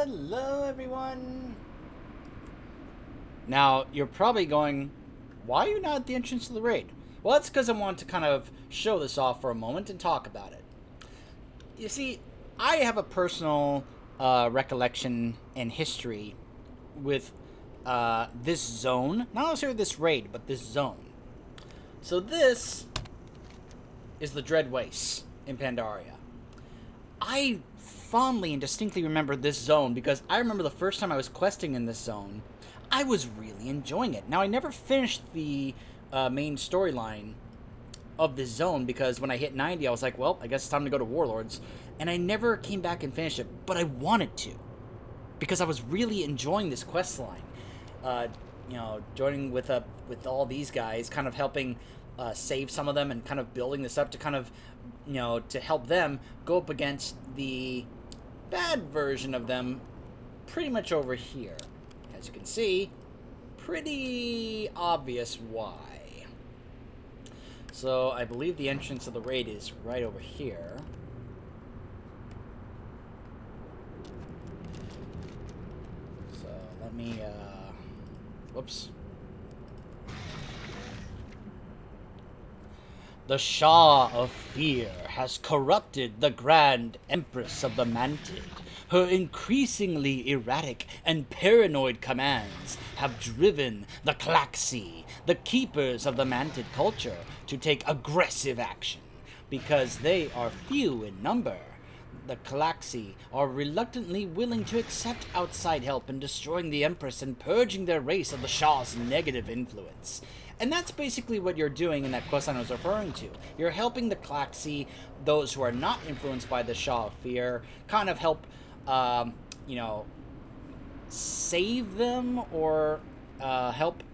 Hello, everyone. Now, you're probably going, why are you not at the entrance to the raid? Well, that's because I want to kind of show this off for a moment and talk about it. You see, I have a personal recollection and history with this zone. Not necessarily this raid, but this zone. So this is the Dread Wastes in Pandaria. I fondly and distinctly remember this zone because I remember the first time I was questing in this zone, I was really enjoying it. Now, I never finished the main storyline of this zone because when I hit 90, I was like, well, I guess it's time to go to Warlords. And I never came back and finished it, but I wanted to because I was really enjoying this quest line. Joining with all these guys, kind of helping save some of them and kind of building this up to kind of, to help them go up against the bad version of them pretty much over here. As you can see, pretty obvious why. So I believe the entrance of the raid is right over here. So let me, whoops. The Shah of Fear has corrupted the Grand Empress of the Mantid. Her increasingly erratic and paranoid commands have driven the Klaxi, the keepers of the Mantid culture, to take aggressive action. Because they are few in number, the Klaxi are reluctantly willing to accept outside help in destroying the Empress and purging their race of the Shah's negative influence. And that's basically what you're doing in that questline I was referring to. You're helping the Klaxi, those who are not influenced by the Shah of Fear, kind of help, save them or help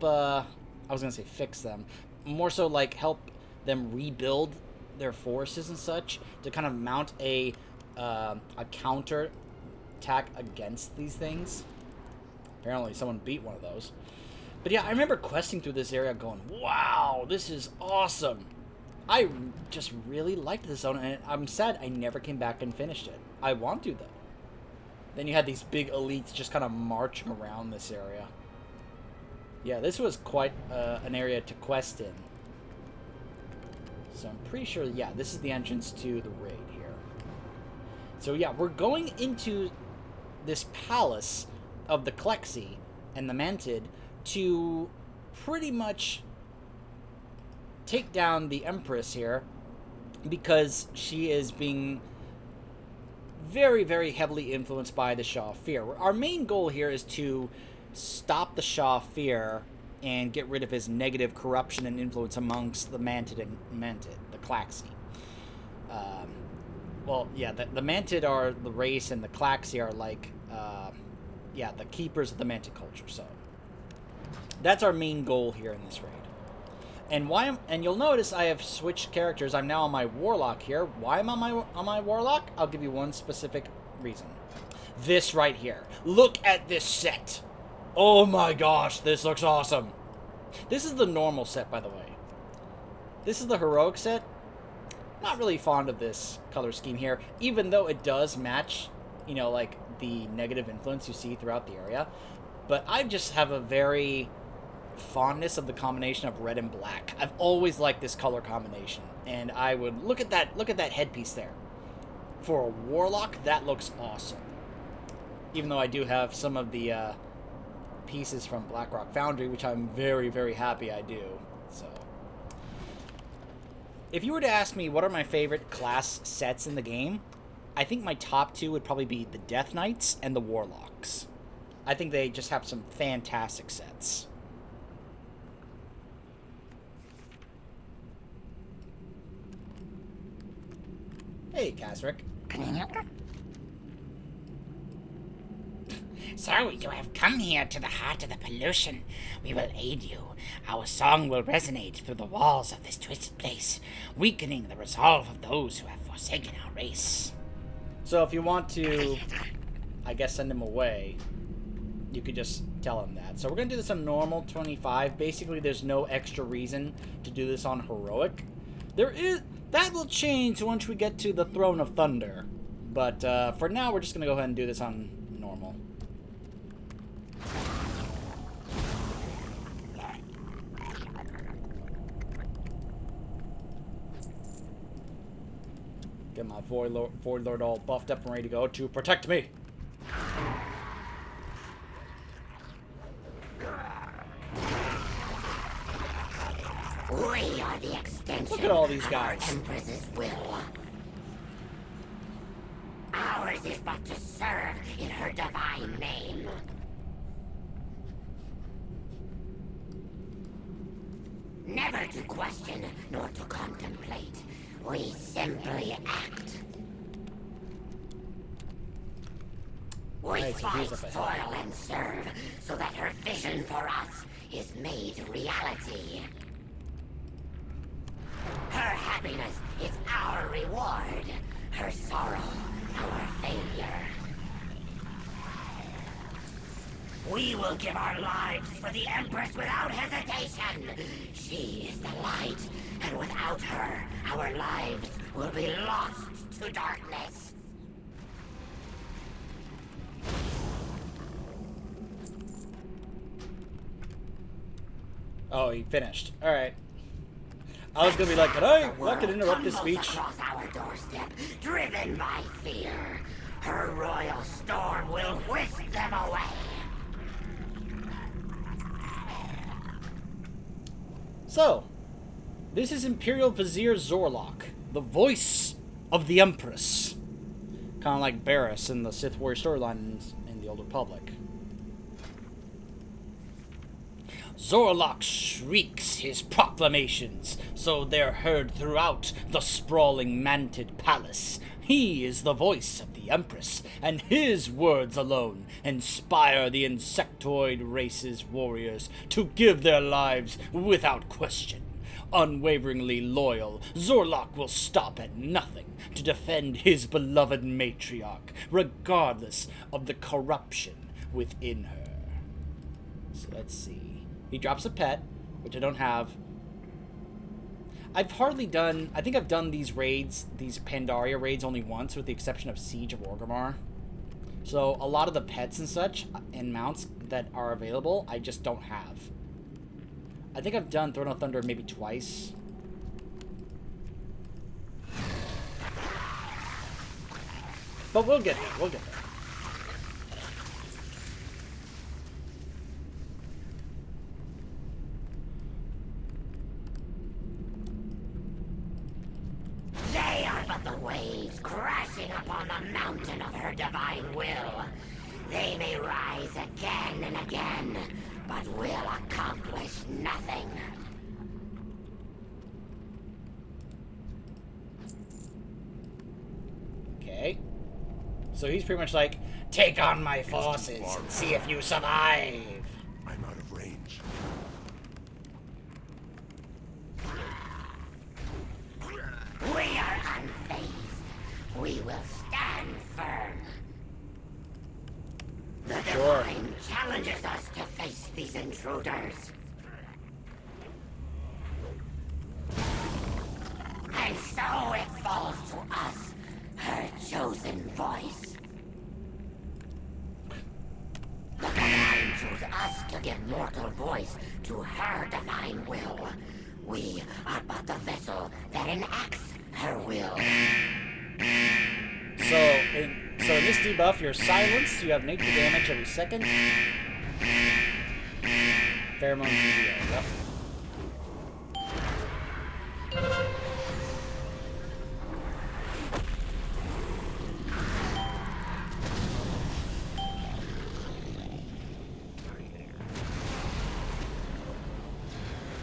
I was going to say fix them. More so like help them rebuild their forces and such to kind of mount a counter attack against these things. Apparently someone beat one of those. But yeah, I remember questing through this area going, wow, this is awesome. I just really liked this zone, and I'm sad I never came back and finished it. I want to, though. Then you had these big elites just kind of marching around this area. Yeah, this was quite an area to quest in. So I'm pretty sure, yeah, this is the entrance to the raid here. So yeah, we're going into this palace of the Klexi and the Mantid to pretty much take down the Empress here because she is being very, very heavily influenced by the Shah of Fear. Our main goal here is to stop the Shah of Fear and get rid of his negative corruption and influence amongst the Mantid and the Klaxi. The Mantid are the race and the Klaxi are like, the keepers of the Mantid culture. So that's our main goal here in this raid. And you'll notice I have switched characters. I'm now on my Warlock here. Why am I on my Warlock? I'll give you one specific reason. This right here. Look at this set. Oh my gosh, this looks awesome. This is the normal set, by the way. This is the heroic set. Not really fond of this color scheme here, even though it does match, like the negative influence you see throughout the area. But I just have a very fondness of the combination of red and black. I've always liked this color combination, and I would look at that headpiece there. For a Warlock, that looks awesome. Even though I do have some of the pieces from Blackrock Foundry, which I'm very, very happy I do. So, if you were to ask me what are my favorite class sets in the game, I think my top two would probably be the Death Knights and the Warlocks. I think they just have some fantastic sets. Hey, Kasric. So, you have come here to the heart of the pollution. We will aid you. Our song will resonate through the walls of this twisted place, weakening the resolve of those who have forsaken our race. So if you want to, I guess, send him away, you could just tell him that. So we're going to do this on normal 25. Basically, there's no extra reason to do this on heroic. That will change once we get to the Throne of Thunder. But for now, we're just going to go ahead and do this on normal. Get my Void Lord all buffed up and ready to go to protect me. We are the extension. Look at all these guys. Of our Empress's will. Ours is but to serve in her divine name. Never to question nor to contemplate. We simply act. We Nice, fight, he's up ahead. toil, and serve so that her vision for us is made reality. Her happiness is our reward. Her sorrow, our failure. We will give our lives for the Empress without hesitation. She is the light, and without her, our lives will be lost to darkness. Oh, he finished. Alright. I was gonna be like, can I fucking interrupt this Tumbles speech? across our doorstep, driven by fear. Her royal storm will whisk them away. So, this is Imperial Vizier Zorlok, the voice of the Empress. Kind of like Barris in the Sith Warrior storyline in the Old Republic. Zorlok shrieks his proclamations, so they're heard throughout the sprawling manted palace. He is the voice of the Empress, and his words alone inspire the insectoid race's warriors to give their lives without question. Unwaveringly loyal, Zorlok will stop at nothing to defend his beloved matriarch, regardless of the corruption within her. So let's see. He drops a pet, which I don't have. I've hardly done... I think I've done these raids, these Pandaria raids, only once, with the exception of Siege of Orgrimmar. So, a lot of the pets and such, and mounts that are available, I just don't have. I think I've done Throne of Thunder maybe twice. But we'll get there, we'll get there. They are but the waves crashing upon the mountain of her divine will. They may rise again and again, but will accomplish nothing. Okay. So he's pretty much like, take on my forces and see if you survive. I'm out of range. We are unfazed. We will stand firm. The divine challenges us to face these intruders. And so it falls to us, her chosen voice. The divine chose us to give mortal voice to her divine will. We are but the vessel that enacts her will. So in this debuff, you're silenced, you have nature damage every second. Pheromones is zero, yep.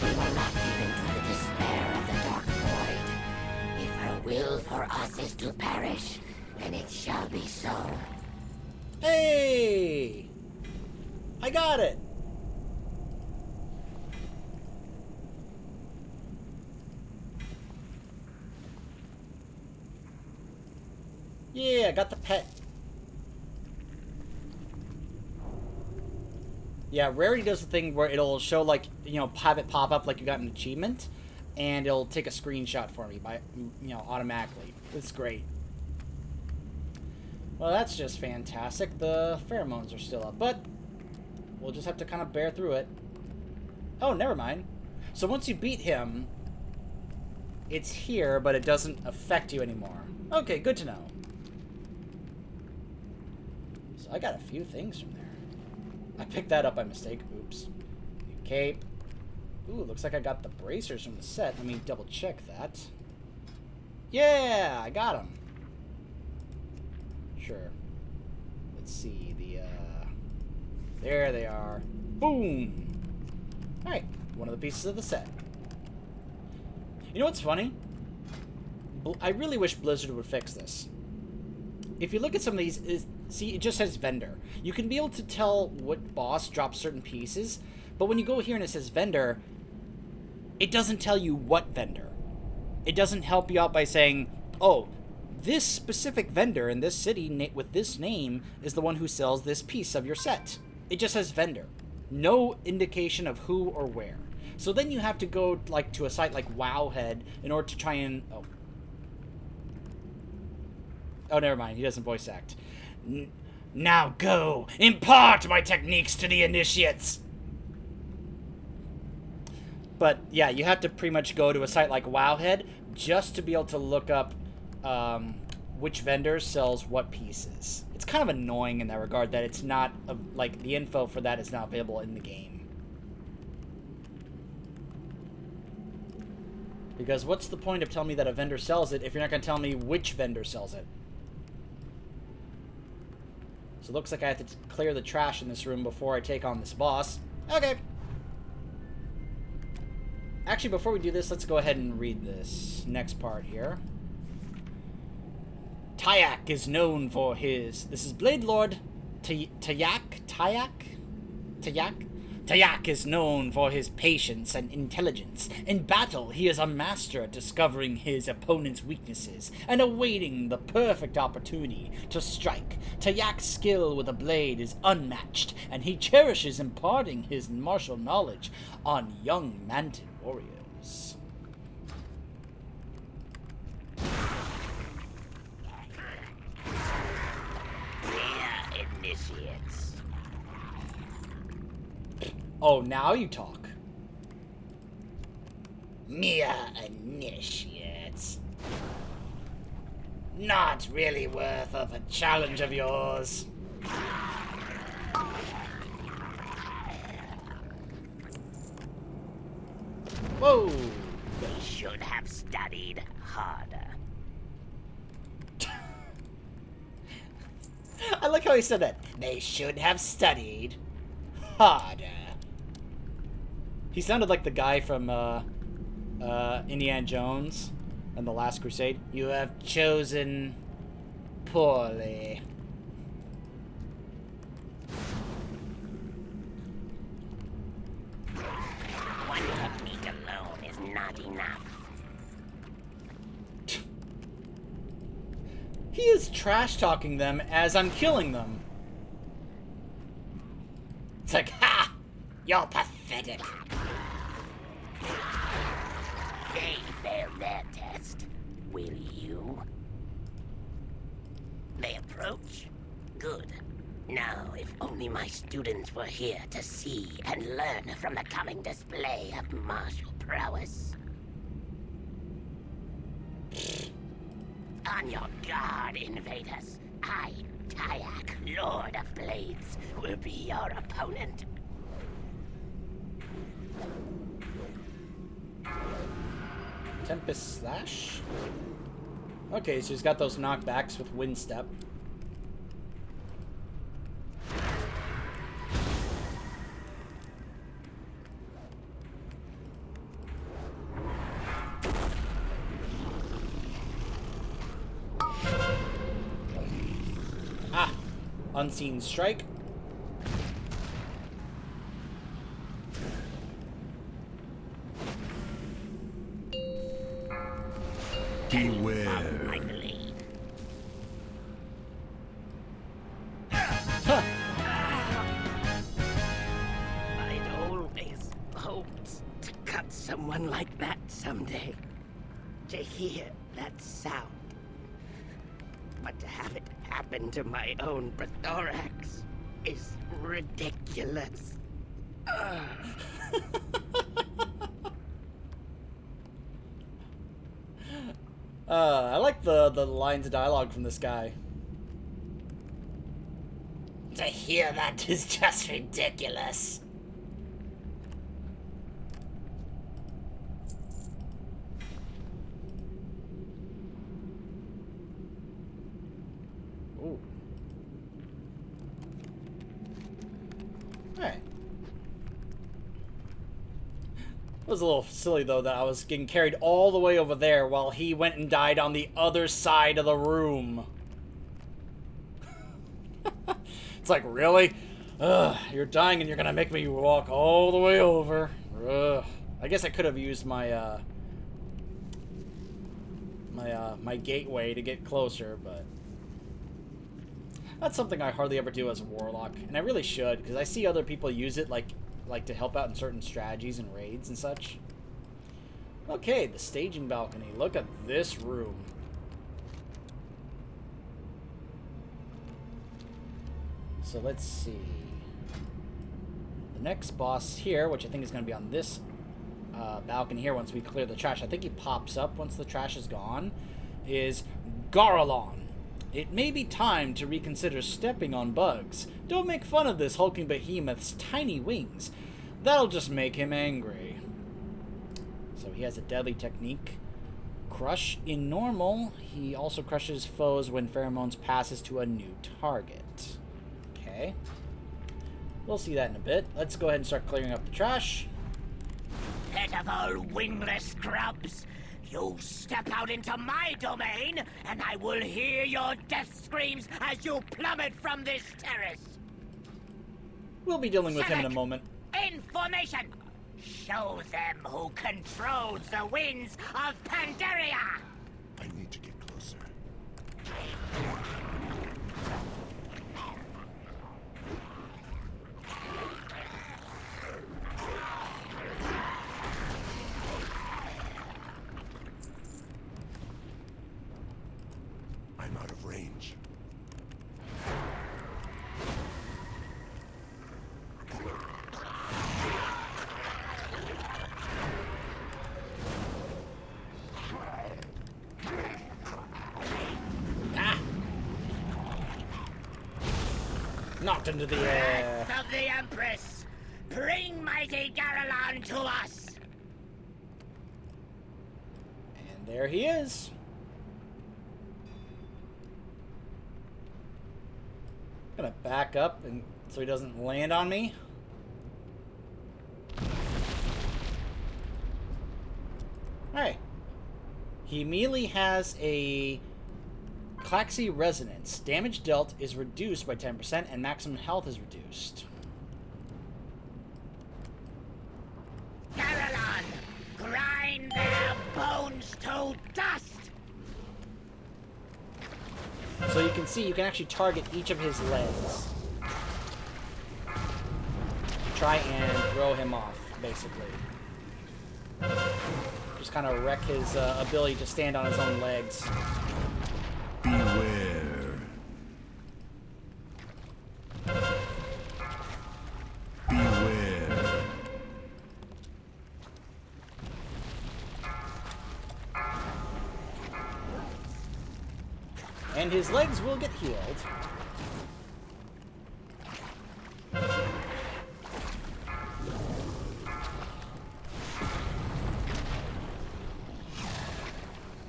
We will not give in to the despair of the dark void. If her will for us is to perish, then it shall be so. Hey! I got it! Yeah, I got the pet. Yeah, Rarity does the thing where it'll show, like, you know, have it pop up like you got an achievement, and it'll take a screenshot for me by, you know, automatically. It's great. Well, that's just fantastic. The pheromones are still up, but we'll just have to kind of bear through it. Oh, never mind. So once you beat him, it's here, but it doesn't affect you anymore. Okay, good to know. So I got a few things from there. I picked that up by mistake. Oops. Cape. Ooh, looks like I got the bracers from the set. Let me double check that. Yeah, I got them. Sure. Let's see. There they are. Boom! Alright, one of the pieces of the set. You know what's funny? I really wish Blizzard would fix this. If you look at some of these, see, it just says vendor. You can be able to tell what boss drops certain pieces, but when you go here and it says vendor, it doesn't tell you what vendor. It doesn't help you out by saying, oh, this specific vendor in this city with this name is the one who sells this piece of your set. It just says vendor. No indication of who or where. So then you have to go like to a site like Wowhead in order to try and... Oh, never mind. He doesn't voice act. Now go, impart my techniques to the initiates. But yeah, you have to pretty much go to a site like Wowhead just to be able to look up which vendor sells what pieces. It's kind of annoying in that regard that it's not, like, the info for that is not available in the game. Because what's the point of telling me that a vendor sells it if you're not going to tell me which vendor sells it? So it looks like I have to clear the trash in this room before I take on this boss. Okay. Actually, before we do this, let's go ahead and read this next part here. Tyak is known for his... This is Blade Lord Tyak? Tyak is known for his patience and intelligence. In battle, he is a master at discovering his opponent's weaknesses and awaiting the perfect opportunity to strike. Tyak's skill with a blade is unmatched, and he cherishes imparting his martial knowledge on young mountain warriors. Dear initiates. Oh, now you talk. Mere initiates. Not really worth of a challenge of yours. Whoa! They should have studied harder. I like how he said that. They should have studied harder. He sounded like the guy from Indiana Jones and the Last Crusade. You have chosen poorly. One technique alone is not enough. He is trash-talking them as I'm killing them. It's like, ha! You're pathetic. They failed their test. Will you? They approach? Good. Now, if only my students were here to see and learn from the coming display of martial prowess. On your guard, invaders. I, Tyak, Lord of Blades, will be your opponent. Tempest Slash? Okay, so he's got those knockbacks with Wind Step. Ah! Unseen Strike. Beware. I believe. Huh. I'd always hoped to cut someone like that someday. To hear that sound. But to have it happen to my own Bathorax is ridiculous. I like the lines of dialogue from this guy. To hear that is just ridiculous. Ooh. Alright. It was a little silly, though, that I was getting carried all the way over there while he went and died on the other side of the room. It's like, really? Ugh, you're dying and you're gonna make me walk all the way over. Ugh. I guess I could have used my, my gateway to get closer, but... That's something I hardly ever do as a warlock, and I really should, because I see other people use it, like to help out in certain strategies and raids and such. Okay, the staging balcony. Look at this room. So let's see. The next boss here, which I think is going to be on this balcony here once we clear the trash. I think he pops up once the trash is gone. Is Garalon. It may be time to reconsider stepping on bugs. Don't make fun of this hulking behemoth's tiny wings. That'll just make him angry. So he has a deadly technique. Crush in normal. He also crushes foes when pheromones passes to a new target. Okay. We'll see that in a bit. Let's go ahead and start clearing up the trash. Pitiful wingless grubs! You step out into my domain, and I will hear your death screams as you plummet from this terrace! We'll be dealing with him in a moment. In formation! Show them who controls the winds of Pandaria! I need to get closer. I'm out of range. Knocked into the air. Breath of the Empress! Bring mighty Garalon to us! And there he is. Gonna back up and so he doesn't land on me. Alright. He immediately has a Claxy Resonance. Damage dealt is reduced by 10% and maximum health is reduced. Garalon! Grind their bones to dust! So you can see, you can actually target each of his legs. Try and throw him off, basically. Just kind of wreck his ability to stand on his own legs. Beware. Beware. And his legs will get healed.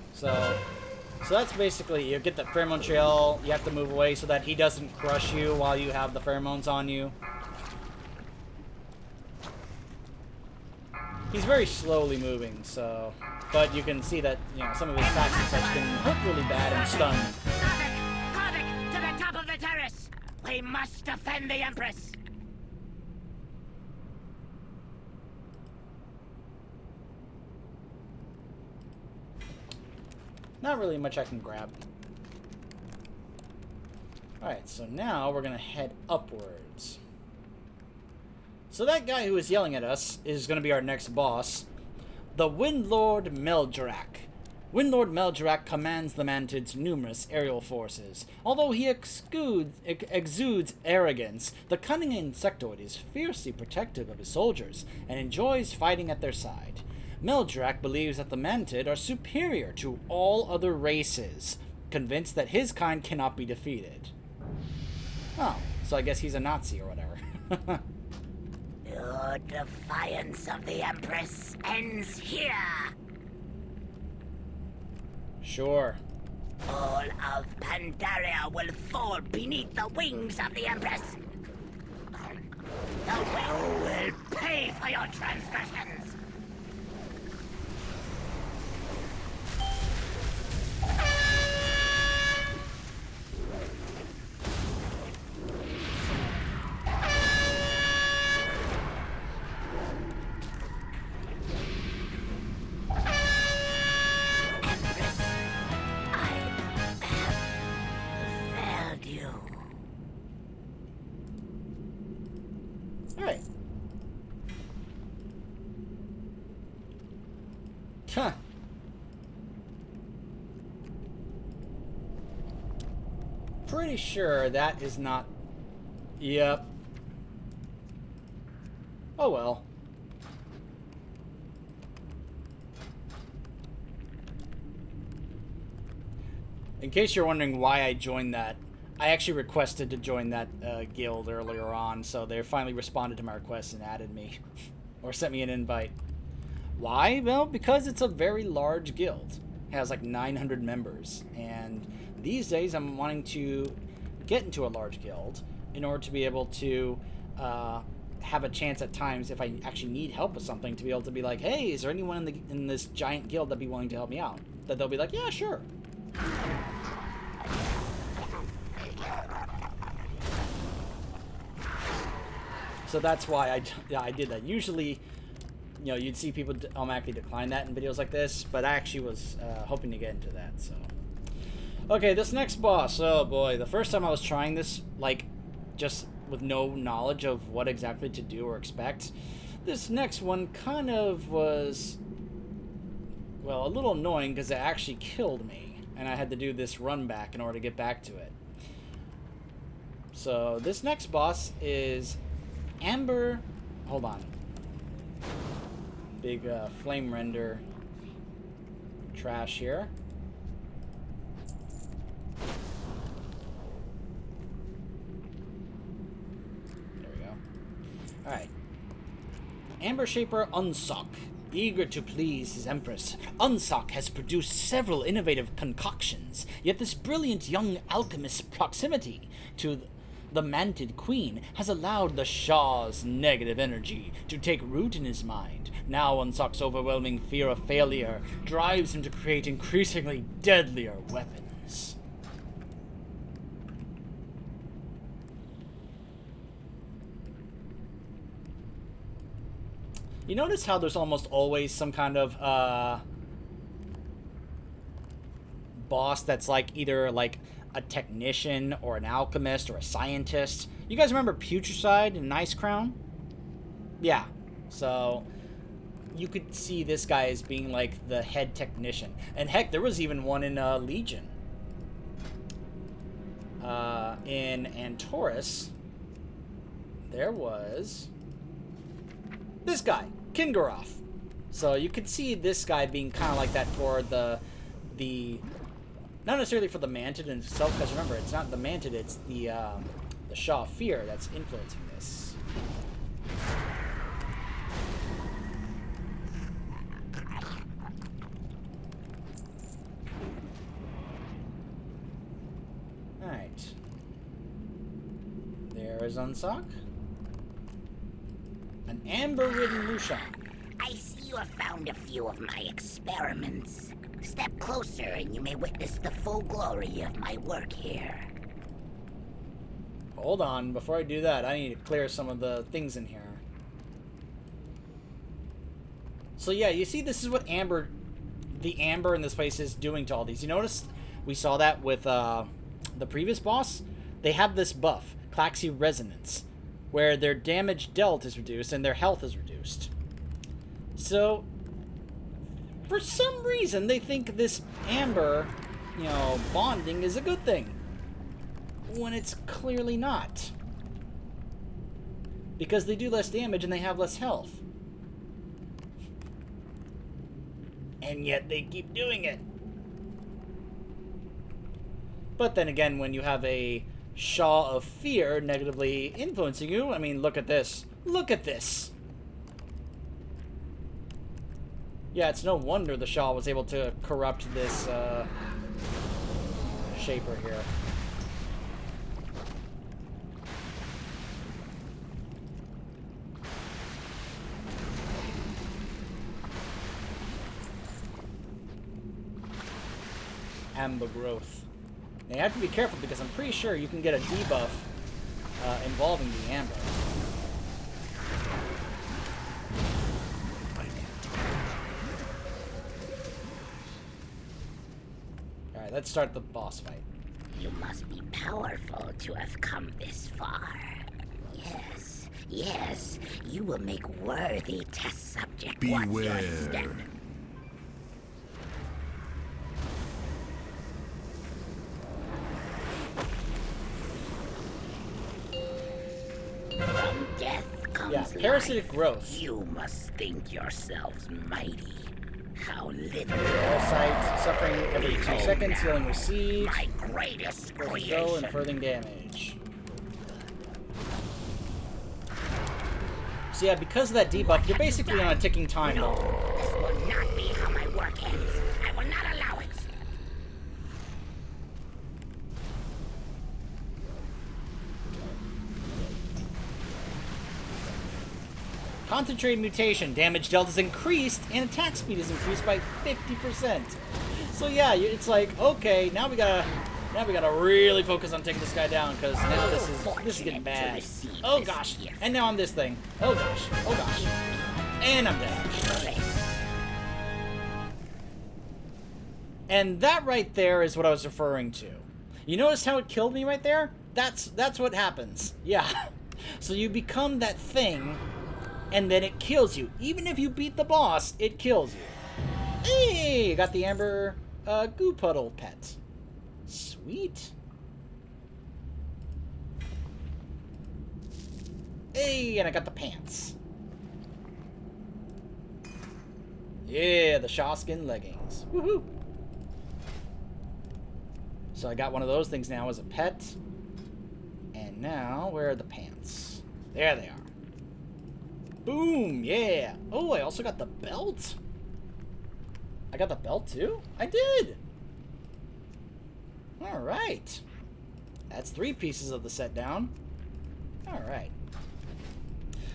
So that's basically, you get the pheromone trail, you have to move away so that he doesn't crush you while you have the pheromones on you. He's very slowly moving, so... But you can see that, you know, some of his attacks and such can hurt really bad and stun. Papaneeks, to the top of the terrace! We must defend the Empress! Not really much I can grab. Alright, so now we're going to head upwards. So that guy who was yelling at us is going to be our next boss. The Windlord Meldrak. Windlord Meldrak commands the Mantid's numerous aerial forces. Although he exudes arrogance, the cunning insectoid is fiercely protective of his soldiers and enjoys fighting at their side. Meldrak believes that the Mantid are superior to all other races, convinced that his kind cannot be defeated. Oh, so I guess he's a Nazi or whatever. Your defiance of the Empress ends here. Sure. All of Pandaria will fall beneath the wings of the Empress. The well will pay for your transgressions. Empress, I have failed you. Alright. Huh. Pretty sure that is not... Yep. Oh well. In case you're wondering why I joined that, I actually requested to join that guild earlier on, so they finally responded to my request and added me. Or sent me an invite. Why? Well, because it's a very large guild. It has like 900 members, and these days I'm wanting to get into a large guild in order to be able to have a chance at times, if I actually need help with something, to be able to be like, hey, is there anyone in this giant guild that'd be willing to help me out? That they'll be like, yeah, sure. So that's why I did that. Usually, you know, you'd see people automatically decline that in videos like this, but I actually was hoping to get into that, so. Okay, this next boss, oh boy. The first time I was trying this, like, just with no knowledge of what exactly to do or expect, this next one kind of was, well, a little annoying because it actually killed me, and I had to do this run back in order to get back to it. So, this next boss is Amber... Hold on. Big flame render trash here. There we go. Alright. Amber Shaper Unsock. Eager to please his empress, Unsock has produced several innovative concoctions, yet this brilliant young alchemist's proximity to the Mantid Queen has allowed the Shah's negative energy to take root in his mind. Now Unsock's overwhelming fear of failure drives him to create increasingly deadlier weapons. You notice how there's almost always some kind of boss that's like either like a technician or an alchemist or a scientist. You guys remember Putricide in Nice Crown? Yeah. So you could see this guy as being like the head technician. And heck, there was even one in Legion. In Antorus, there was this guy, Kingaroth. So you could see this guy being kind of like that for the not necessarily for the Mantid itself, because remember, it's not the Mantid, it's the Shah of Fear that's influencing this. Alright. There is Unsock. An amber-ridden Lushan. I see you have found a few of my experiments. Step closer and you may witness the full glory of my work here. Hold on, before I do that, I need to clear some of the things in here. So yeah, you see this is what the amber in this place is doing to all these. You notice we saw that with the previous boss? They have this buff, Klaxi Resonance, where their damage dealt is reduced and their health is reduced. So For some reason, they think this amber, you know, bonding is a good thing. When it's clearly not. Because they do less damage and they have less health. And yet they keep doing it. But then again, when you have a Shaw of Fear negatively influencing you, I mean, look at this. Look at this! Yeah, it's no wonder the Shaw was able to corrupt this, Shaper here. Amber growth. Now you have to be careful because I'm pretty sure you can get a debuff involving the amber. Alright, let's start the boss fight. You must be powerful to have come this far. Yes, yes, you will make worthy test subject watch your step. From death comes Yeah, parasitic life. growth. You must think yourselves mighty. How little. Parasite, suffering every 2 seconds, healing received. My greatest Go creation. and furthering damage. So yeah, because of that debuff, you're basically on a ticking time No, bomb. this will not be how my work ends. I will not allow it. Concentrated mutation, damage dealt is increased, and attack speed is increased by 50%. So yeah, it's like, okay, now we gotta really focus on taking this guy down, because now this is getting bad. Oh gosh, and now I'm this thing. Oh gosh, and I'm dead. And that right there is what I was referring to. You notice how it killed me right there? That's what happens. Yeah. So you become that thing, and then it kills you. Even if you beat the boss, it kills you. Hey, got the Amber Goo Puddle pet. Sweet. Hey, and I got the pants. Yeah, the Shawskin leggings. Woohoo! So I got one of those things now as a pet. And now, where are the pants? There they are. Boom, yeah. Oh, I also got the belt. I got the belt too? I did. All right. That's 3 pieces of the set down. All right.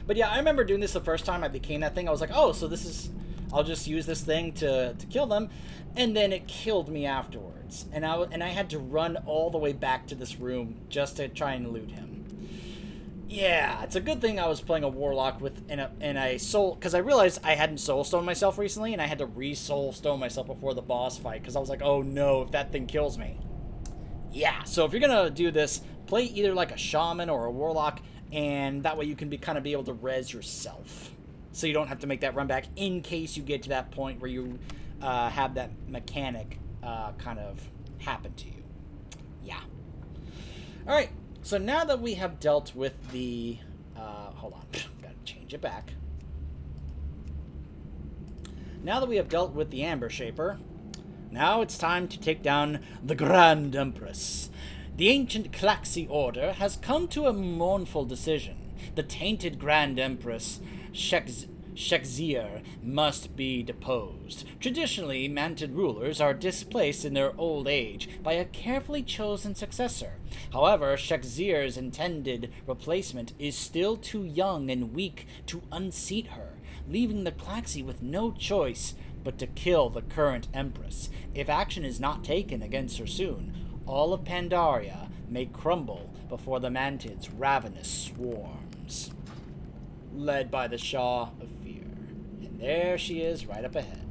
But yeah, I remember doing this the first time I became that thing. I was like, oh, so this is... I'll just use this thing to kill them. And then it killed me afterwards. And I had to run all the way back to this room just to try and loot him. Yeah, it's a good thing I was playing a warlock with and I soul, because I realized I hadn't soulstoned myself recently, and I had to re-soulstone myself before the boss fight, because I was like, oh no, if that thing kills me. Yeah, so if you're gonna do this, play either like a shaman or a warlock, and that way you can kind of be able to res yourself, so you don't have to make that run back in case you get to that point where you have that mechanic kind of happen to you. Yeah. All right. So now that we have dealt with the, hold on, gotta change it back. Now that we have dealt with the Amber Shaper, now it's time to take down the Grand Empress. The ancient Klaxi Order has come to a mournful decision. The tainted Grand Empress, Shek'Zir, must be deposed. Traditionally, Mantid rulers are displaced in their old age by a carefully chosen successor. However, Shek'Zir's intended replacement is still too young and weak to unseat her, leaving the Klaxi with no choice but to kill the current Empress. If action is not taken against her soon, all of Pandaria may crumble before the Mantid's ravenous swarms. Led by the Shaw of Fear. And there she is, right up ahead.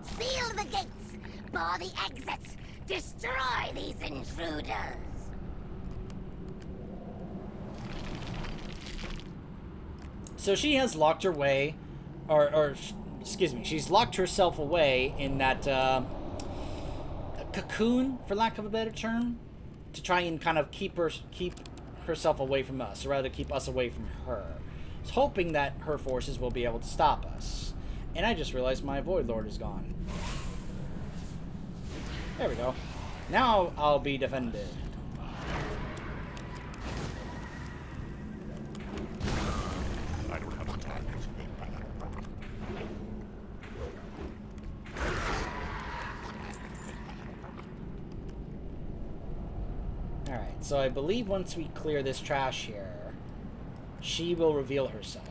Seal the gates! Bar the exits! Destroy these intruders! So she has locked her way, or excuse me, she's locked herself away in that cocoon, for lack of a better term, to try and kind of keep herself away from us, or rather keep us away from her. It's hoping that her forces will be able to stop us. And I just realized my Void Lord is gone. There we go. Now I'll be defended. I don't have a target. Alright, so I believe once we clear this trash here, she will reveal herself.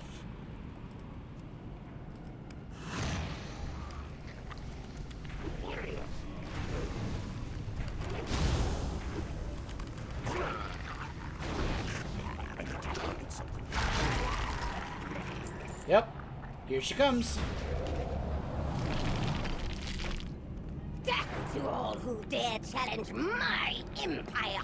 Yep, here she comes. Death to all who dare challenge my empire!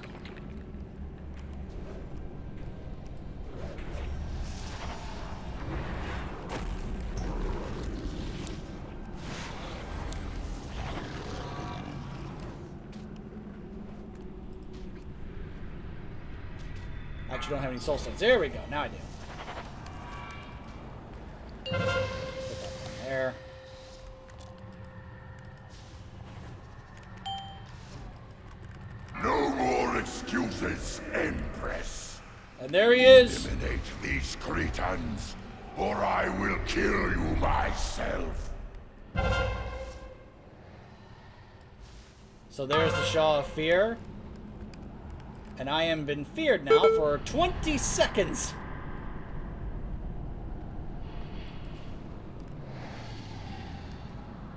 I actually don't have any soul stones. There we go, now I do. Put that down there. No more excuses, Empress. And there he is. Eliminate these cretins, or I will kill you myself. So there's the Shaw of Fear. And I am been feared now for 20 seconds.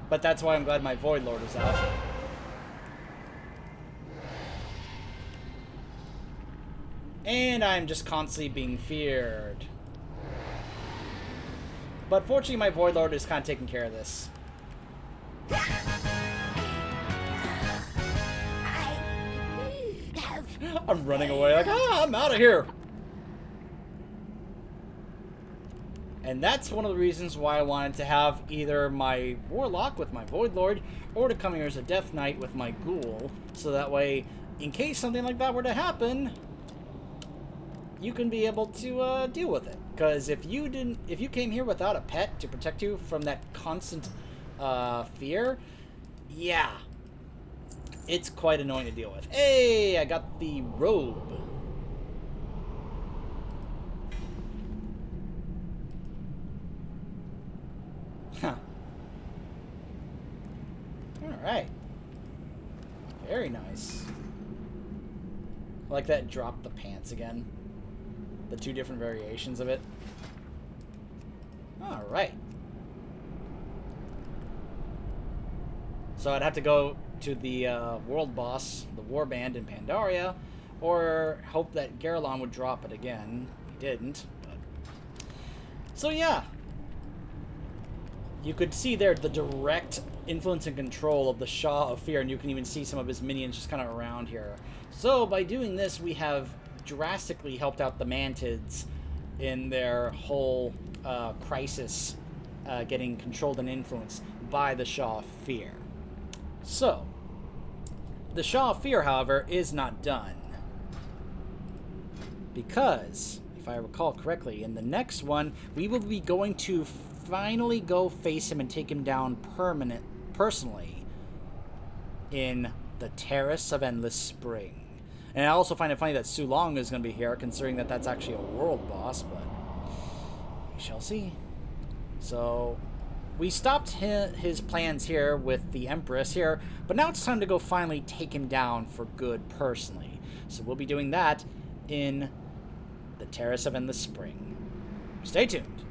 But that's why I'm glad my Void Lord is out. And I'm just constantly being feared. But fortunately my Void Lord is kind of taking care of this. I'm running away like, I'm out of here. And that's one of the reasons why I wanted to have either my Warlock with my Void Lord, or to come here as a Death Knight with my Ghoul, so that way, in case something like that were to happen, you can be able to deal with it. Because if you came here without a pet to protect you from that constant fear, yeah, it's quite annoying to deal with. Hey, I got the robe. Huh. Alright. Very nice. I like that drop the pants again. The two different variations of it. Alright. So I'd have to go to the world boss, the Warband in Pandaria, or hope that Garelon would drop it again. He didn't, but... So yeah. You could see there the direct influence and control of the Shaw of Fear, and you can even see some of his minions just kind of around here. So by doing this, we have drastically helped out the Mantids in their whole crisis, getting controlled and influenced by the Shaw of Fear. So, the Shaw of Fear, however, is not done. Because, if I recall correctly, in the next one, we will be going to finally go face him and take him down personally in the Terrace of Endless Spring. And I also find it funny that Sulong is going to be here, considering that that's actually a world boss, but we shall see. So, we stopped his plans here with the Empress here, but now it's time to go finally take him down for good personally. So we'll be doing that in the Terrace of Endless Spring. Stay tuned.